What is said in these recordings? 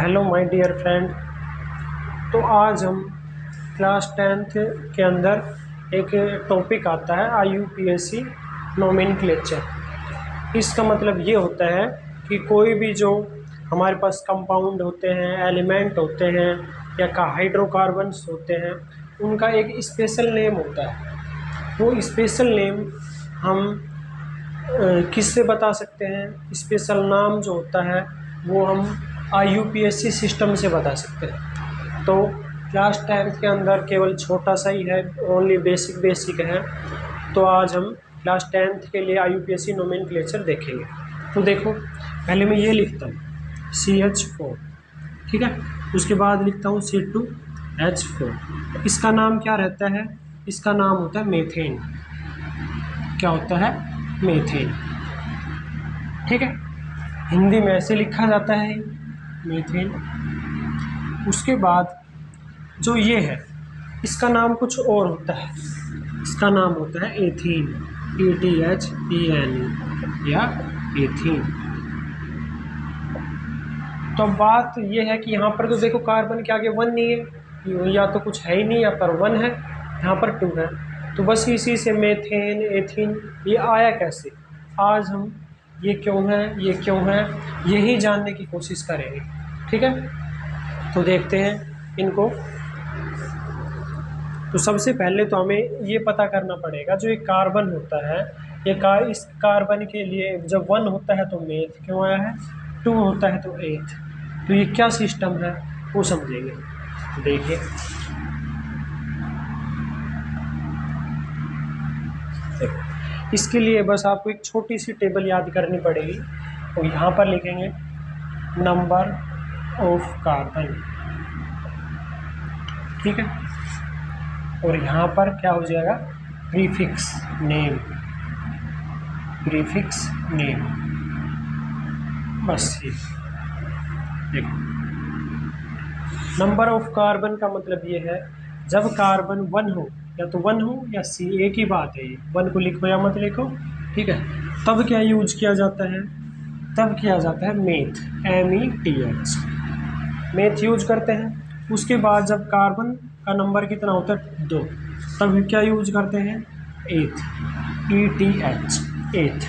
Hello my dear friend. तो आज हम क्लास 10th के अंदर एक टॉपिक आता है IUPAC नोमेनक्लेचर। इसका मतलब ये होता है कि कोई भी जो हमारे पास कंपाउंड होते हैं, एलिमेंट होते हैं या हाइड्रोकार्बन्स होते हैं, उनका एक स्पेशल नेम होता है। वो स्पेशल नेम हम किससे बता सकते हैं? स्पेशल नाम जो होता है वो हम IUPAC सिस्टम से बता सकते हैं। तो क्लास 10th के अंदर केवल छोटा सा ही है, ओनली बेसिक है। तो आज हम क्लास 10th के लिए IUPAC नोमेनक्लेचर देखेंगे। तो देखो, पहले मैं ये लिखता हूँ CH4, ठीक है। उसके बाद लिखता हूँ C2H4। इसका नाम क्या रहता है? इसका नाम होता है मेथेन। क्या होता है? मेथेन, ठीक है। हिंदी में ऐसे लिखा जाता है मेथेन। उसके बाद जो ये है, इसका नाम कुछ और होता है। इसका नाम होता है एथीन, ETHENE या एथीन। तो अब बात ये है कि यहाँ पर तो देखो कार्बन के आगे 1 नहीं है, या तो कुछ है ही नहीं, या पर 1 है, यहाँ पर 2 है। तो बस इसी से मेथेन, एथीन ये आया कैसे? आज हम ये क्यों है, ये क्यों है, यही जानने की कोशिश करेंगे, ठीक है। तो देखते हैं इनको। तो सबसे पहले तो हमें ये पता करना पड़ेगा, जो एक कार्बन होता है, इस कार्बन के लिए जब 1 होता है तो मेथ क्यों आया है, 2 होता है तो एथ। तो ये क्या सिस्टम है वो समझेंगे। देखिए, इसके लिए बस आपको एक छोटी सी टेबल याद करनी पड़ेगी। तो यहाँ पर लिखेंगे नंबर ऑफ कार्बन, ठीक है। और यहाँ पर क्या हो जाएगा? प्रीफिक्स नेम, प्रीफिक्स नेम, बस ये। देखो, नंबर ऑफ कार्बन का मतलब ये है, जब कार्बन 1 हो, या तो 1 हो या C, एक ही बात है। 1 को लिखो या मत लिखो, ठीक है। तब क्या यूज किया जाता है? तब किया जाता है मेथ, METH, मेथ यूज करते हैं। उसके बाद जब कार्बन का नंबर कितना होता है? 2, तब क्या यूज करते हैं? एथ, ETH, एथ।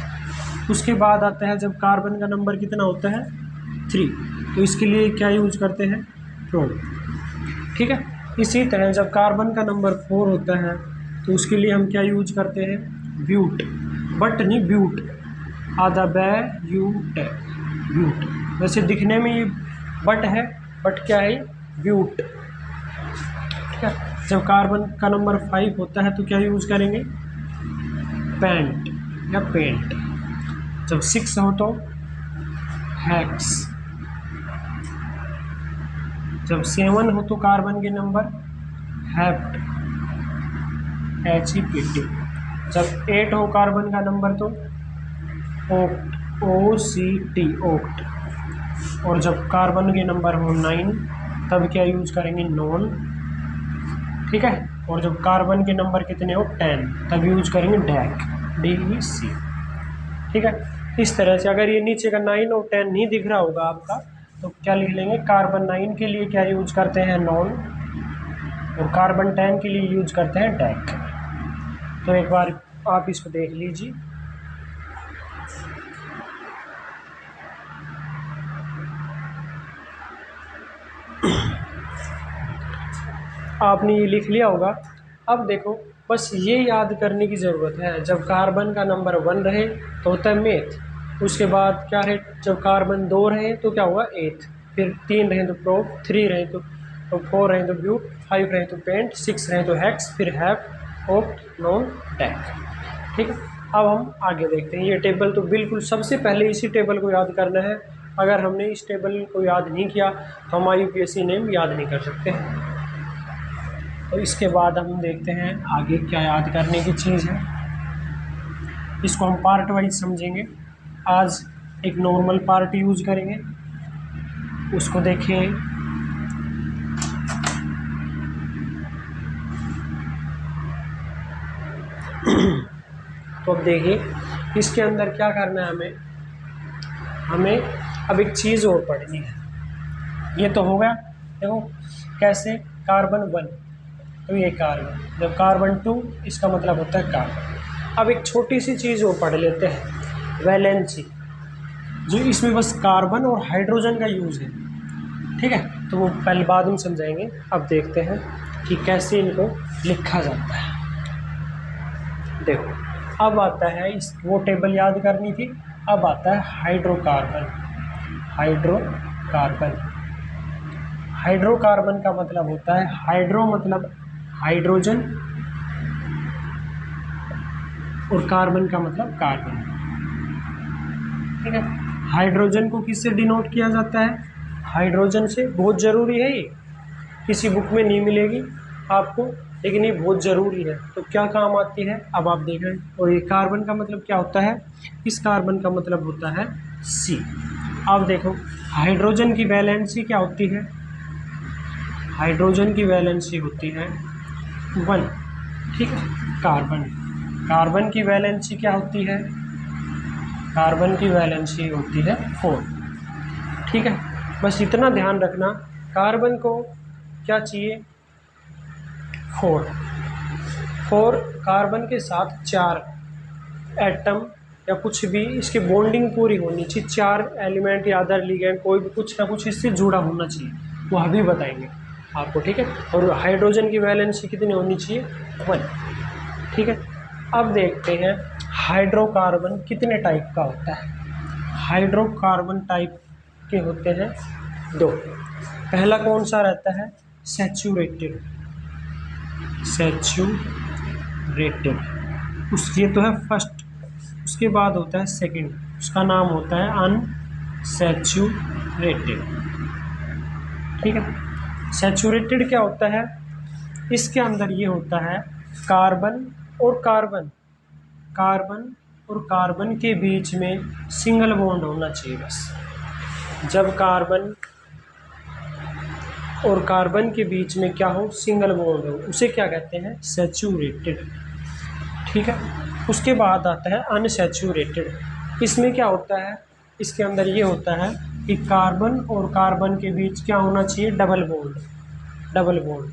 उसके बाद आता है जब कार्बन का नंबर कितना होता है? 3, तो इसके लिए क्या यूज करते हैं? प्रोप, ठीक है। इसी तरह जब कार्बन का नंबर 4 होता है तो उसके लिए हम क्या यूज करते हैं? ब्यूट, बट नहीं ब्यूट, आधा ब्यूट, ब्यूट। वैसे दिखने में ये बट है, बट क्या है? ब्यूट, ठीक है। जब कार्बन का नंबर 5 होता है तो क्या यूज करेंगे? पेंट या पेंट। जब 6 हो तो हेक्स। जब 7 हो तो कार्बन के नंबर हेप्ट, HEPT। जब 8 हो कार्बन का नंबर तो ओक्ट, OCT, ओक्ट। और जब कार्बन के नंबर हो 9 तब क्या यूज करेंगे? नॉन, ठीक है। और जब कार्बन के नंबर कितने हो? 10, तब यूज करेंगे डैक, DEC, ठीक है। इस तरह से अगर ये नीचे का 9 और 10 नहीं दिख रहा होगा आपका, तो क्या लिख लेंगे? कार्बन 9 के लिए क्या यूज करते हैं? नॉन, और कार्बन 10 के लिए यूज करते हैं डैक। तो एक बार आप इसको देख लीजिए। आपने ये लिख लिया होगा। अब देखो, बस ये याद करने की ज़रूरत है, जब कार्बन का नंबर 1 रहे तो होता है मेथ। उसके बाद क्या है? जब कार्बन 2 रहे तो क्या हुआ? एथ। फिर 3 रहे तो प्रोप, 3 रहे तो 4 रहे तो ब्यूट, 5 रहे तो पेंट, 6 रहे तो हेक्स, फिर हैप, ओक्ट, नॉन, डैक, ठीक है। अब हम आगे देखते हैं। ये टेबल तो बिल्कुल सबसे पहले इसी टेबल को याद करना है। अगर हमने इस टेबल को याद नहीं किया तो हम IUPAC नेम याद नहीं कर सकते। और इसके बाद हम देखते हैं आगे क्या याद करने की चीज़ है। इसको हम पार्ट वाइज समझेंगे। आज एक नॉर्मल पार्ट यूज करेंगे, उसको देखें। तो अब देखिए, इसके अंदर क्या करना है हमें अब एक चीज़ और पढ़नी है। ये तो हो गया। देखो कैसे, कार्बन 1 तो ये कार्बन, जब कार्बन 2 इसका मतलब होता है कार्बन। अब एक छोटी सी चीज़ वो पढ़ लेते हैं, वैलेंसी, जो इसमें बस कार्बन और हाइड्रोजन का यूज़ है, ठीक है। तो वो पहले बाद में समझाएंगे। अब देखते हैं कि कैसे इनको लिखा जाता है। देखो अब आता है इस, वो टेबल याद करनी थी। अब आता है हाइड्रोकार्बन। हाइड्रोकार्बन, हाइड्रोकार्बन का मतलब होता है, हाइड्रो मतलब हाइड्रोजन और कार्बन का मतलब कार्बन, ठीक है। हाइड्रोजन को किससे डिनोट किया जाता है? हाइड्रोजन से। बहुत ज़रूरी है ये, किसी बुक में नहीं मिलेगी आपको, लेकिन ये बहुत ज़रूरी है। तो क्या काम आती है अब आप देख रहे हैं। और ये कार्बन का मतलब क्या होता है? इस कार्बन का मतलब होता है C। अब देखो हाइड्रोजन की वैलेंसी क्या होती है? हाइड्रोजन की वैलेंसी होती है 1, ठीक है। कार्बन, कार्बन की वैलेंसी क्या होती है? कार्बन की वैलेंसी होती है 4, ठीक है। बस इतना ध्यान रखना, कार्बन को क्या चाहिए? 4 कार्बन के साथ 4 एटम या कुछ भी, इसकी बॉन्डिंग पूरी होनी चाहिए। 4 एलिमेंट या अदर लिगेंड कोई भी कुछ ना कुछ इससे जुड़ा होना चाहिए, वो अभी बताएंगे आपको, ठीक है। और हाइड्रोजन की वैलेंसी कितनी होनी चाहिए? 1, ठीक है। अब देखते हैं हाइड्रोकार्बन कितने टाइप का होता है। हाइड्रोकार्बन टाइप के होते हैं 2। पहला कौन सा रहता है? सैचुरेटेड, सैचुरेटेड, ये तो है फर्स्ट। उसके बाद होता है सेकंड, उसका नाम होता है अनसैचुरेटेड, ठीक है। सैचुरेटेड क्या होता है? इसके अंदर ये होता है कार्बन और कार्बन, कार्बन और कार्बन के बीच में सिंगल बॉन्ड होना चाहिए बस। जब कार्बन और कार्बन के बीच में क्या हो? सिंगल बॉन्ड हो, उसे क्या कहते हैं? सैचुरेटेड, ठीक है। उसके बाद आता है अनसैचुरेटेड। इसमें क्या होता है? इसके अंदर ये होता है कि कार्बन और कार्बन के बीच क्या होना चाहिए? Double bond, double bond.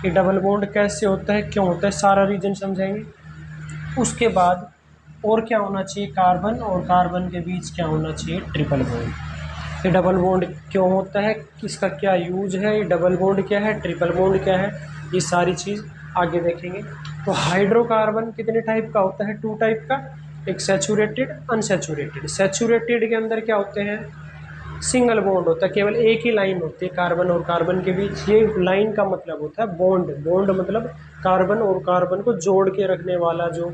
ये डबल बॉन्ड कैसे होता है, क्यों होता है, सारा रीजन समझाएंगे। उसके बाद और क्या होना चाहिए? कार्बन और कार्बन के बीच क्या होना चाहिए? Triple bond. ये डबल बॉन्ड क्यों होता है, किसका क्या यूज है, ये डबल बॉन्ड क्या है, ट्रिपल बॉन्ड क्या है, ये सारी चीज़ आगे देखेंगे। तो हाइड्रोकार्बन कितने टाइप का होता है? 2 टाइप का, एक सैचुरेटेड, अनसैचुरेटेड। सैचुरेटेड के अंदर क्या होते हैं? सिंगल बॉन्ड होता है, केवल एक ही लाइन होती है कार्बन और कार्बन के बीच। ये लाइन का मतलब होता है बॉन्ड, बॉन्ड मतलब कार्बन और कार्बन को जोड़ के रखने वाला जो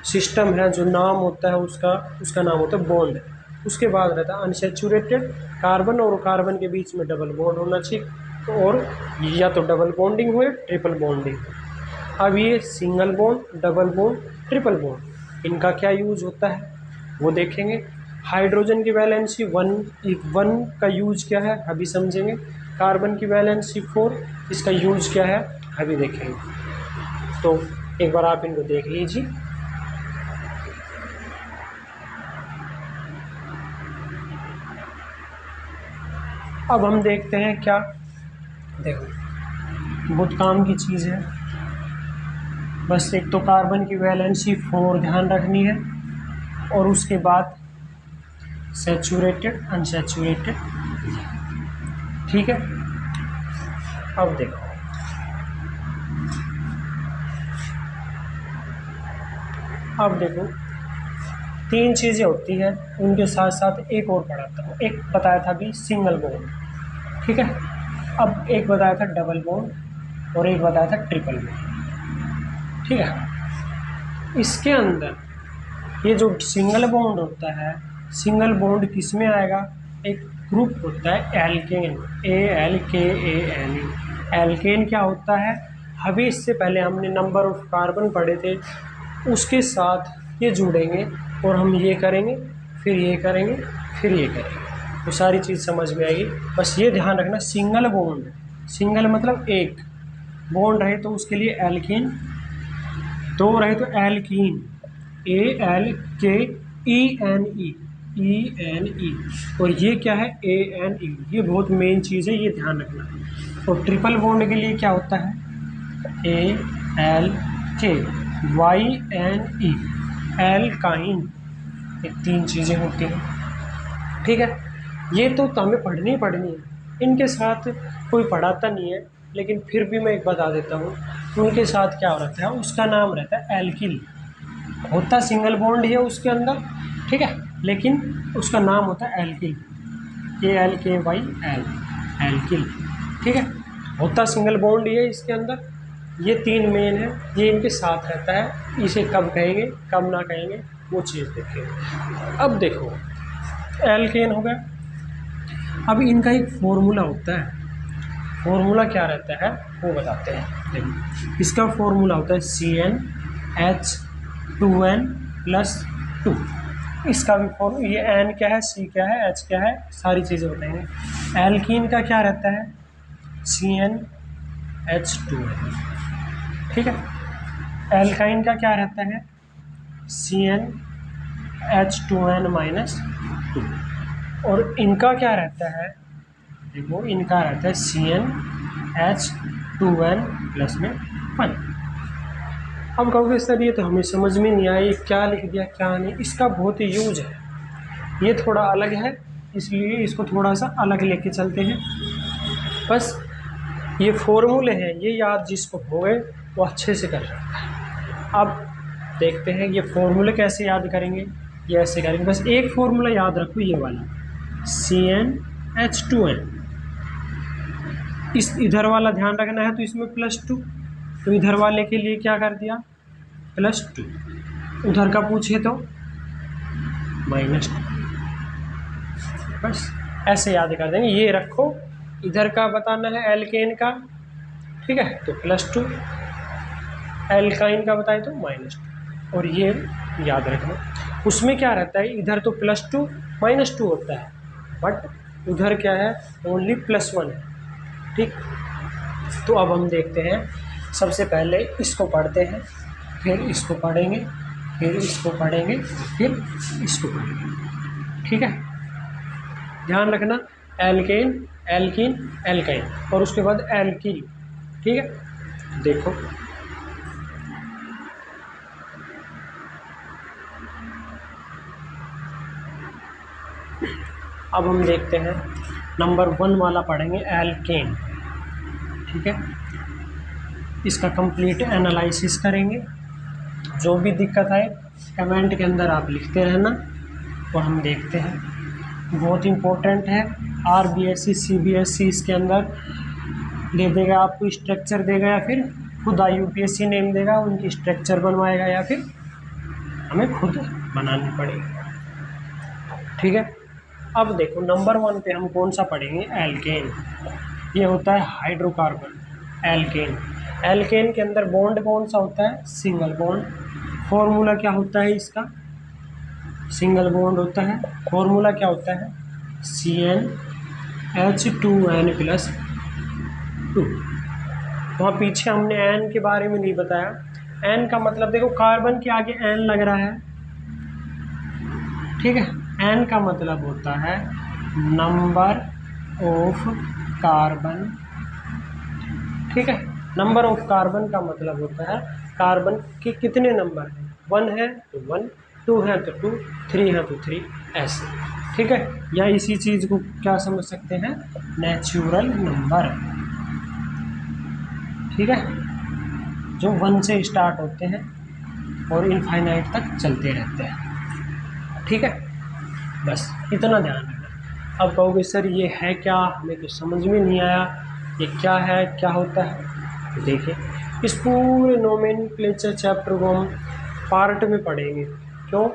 सिस्टम है, जो नाम होता है उसका नाम होता है बॉन्ड। उसके बाद रहता है अनसैचुरेटेड, कार्बन और कार्बन के बीच में डबल बॉन्ड होना चाहिए, और या तो डबल बॉन्डिंग हो या ट्रिपल बॉन्डिंग। अब ये single bond, double bond, triple bond, इनका क्या यूज होता है वो देखेंगे। हाइड्रोजन की वैलेंसी 1 का यूज क्या है अभी समझेंगे। कार्बन की वैलेंसी 4, इसका यूज क्या है अभी देखेंगे। तो एक बार आप इनको देख लीजिए। अब हम देखते हैं क्या, देखो बहुत काम की चीज़ है। बस एक तो कार्बन की वैलेंसी 4 ध्यान रखनी है, और उसके बाद सैचुरेटेड, अनसैचुरेटेड, ठीक है। अब देखो, अब देखो 3 चीज़ें होती हैं, उनके साथ साथ एक और पढ़ाता हूँ। एक बताया था अभी सिंगल बॉन्ड, ठीक है। अब एक बताया था डबल बॉन्ड और एक बताया था ट्रिपल बॉन्ड, ठीक है। इसके अंदर ये जो सिंगल बॉन्ड होता है, सिंगल बॉन्ड किस में आएगा? एक ग्रुप होता है एल्केन, ALKAN। एल्केन क्या होता है? अभी इससे पहले हमने नंबर ऑफ कार्बन पढ़े थे, उसके साथ ये जुड़ेंगे और हम ये करेंगे, फिर ये करेंगे, फिर ये करेंगे, तो सारी चीज़ समझ में आएगी। बस ये ध्यान रखना, सिंगल बॉन्ड, सिंगल मतलब एक बॉन्ड रहे तो उसके लिए एल्केन, 2 रहे तो एल्कीन, ALKENE, ENE, और ये क्या है ANE, ये बहुत मेन चीज़ है, ये ध्यान रखना। और ट्रिपल बॉन्ड के लिए क्या होता है ALK, YNE, एल्काइन, ये 3 चीज़ें होती हैं। ठीक है, ये तो हमें पढ़नी ही पढ़नी है, इनके साथ कोई पढ़ाता नहीं है, लेकिन फिर भी मैं एक बता देता हूँ। उनके साथ क्या रहता है, उसका नाम रहता है एल्किल, होता सिंगल बॉन्ड है उसके अंदर, ठीक है, लेकिन उसका नाम होता है एल्किल, ALKYL, एल्किल। ठीक है, होता सिंगल बॉन्ड है इसके अंदर, ये 3 मेन है, ये इनके साथ रहता है। इसे कब कहेंगे कब ना कहेंगे वो चीज़ देखेंगे। अब देखो एल्केन हो गया, अब इनका एक फॉर्मूला होता है, फॉर्मूला क्या रहता है वो बताते हैं। देखो इसका फॉर्मूला होता है CnH2n+2। इसका भी फॉर्मूला, ये N क्या है, C क्या है, H क्या है, सारी चीज़ें बताएंगे। एल्कीन का क्या रहता है CnH2n, ठीक है। एल्काइन का क्या रहता है CnH2n-2, और इनका क्या रहता है, देखो इनका रहता है CnH2n+1। अब कहोगे सर ये तो हमें समझ में नहीं आया, ये क्या लिख दिया क्या नहीं, इसका बहुत ही यूज है, ये थोड़ा अलग है, इसलिए इसको थोड़ा सा अलग लेके चलते हैं। बस ये फॉर्मूले हैं, ये याद जिसको हो गए वो अच्छे से कर सकता है। अब देखते हैं ये फॉर्मूले कैसे याद करेंगे, ये ऐसे करेंगे। बस एक फॉर्मूला याद रखो, ये वाला CnH2n, इस इधर वाला ध्यान रखना है, तो इसमें +2, तो इधर वाले के लिए क्या कर दिया +2, उधर का पूछे तो -2, बस ऐसे याद कर देंगे। ये रखो, इधर का बताना है एल्केन का, ठीक है, तो +2, एल्काइन का बताए तो -2, और ये याद रखना। उसमें क्या रहता है, इधर तो +2 -2 होता है, बट उधर क्या है ओनली +1 है, ठीक। तो अब हम देखते हैं, सबसे पहले इसको पढ़ते हैं, फिर इसको पढ़ेंगे, फिर इसको पढ़ेंगे, फिर इसको पढ़ेंगे, ठीक है। ध्यान रखना एल्केन, एल्कीन, एल्काइन, और उसके बाद एल्किल, ठीक है। देखो अब हम देखते हैं, नंबर 1 वाला पढ़ेंगे एल्केन, ठीक है। इसका कंप्लीट एनालिसिस करेंगे, जो भी दिक्कत आए कमेंट के अंदर आप लिखते रहना, और हम देखते हैं। बहुत इम्पोर्टेंट है, RBSC CBSC इसके अंदर दे देगा आपको, स्ट्रक्चर देगा, या फिर खुद IUPSC नेम देगा, उनकी स्ट्रक्चर बनवाएगा, या फिर हमें खुद बनानी पड़ेगी, ठीक है। अब देखो नंबर 1 पे हम कौन सा पढ़ेंगे, एल्केन। ये होता है हाइड्रोकार्बन, एल्केन। एल्केन के अंदर बॉन्ड कौन सा होता है, सिंगल बॉन्ड। फॉर्मूला क्या होता है इसका, सिंगल बॉन्ड होता है। फॉर्मूला क्या होता है CnH2n+2। वहाँ पीछे हमने N के बारे में नहीं बताया। N का मतलब देखो, कार्बन के आगे N लग रहा है, ठीक है। N का मतलब होता है नंबर ऑफ कार्बन, ठीक है। नंबर ऑफ कार्बन का मतलब होता है कार्बन के कितने नंबर हैं, 1 है तो 1, 2 है तो 2, 3 है तो 3, ऐसे, ठीक है। या इसी चीज़ को क्या समझ सकते हैं, नेचुरल नंबर, ठीक है, जो 1 से स्टार्ट होते हैं और इनफाइनाइट तक चलते रहते हैं, ठीक है। बस इतना ध्यान रखना। अब कहोगे सर ये है क्या, हमें तो समझ में नहीं आया, ये क्या है, क्या होता है। तो देखिए, इस पूरे नोमेनक्लेचर चैप्टर को हम पार्ट में पढ़ेंगे, क्यों,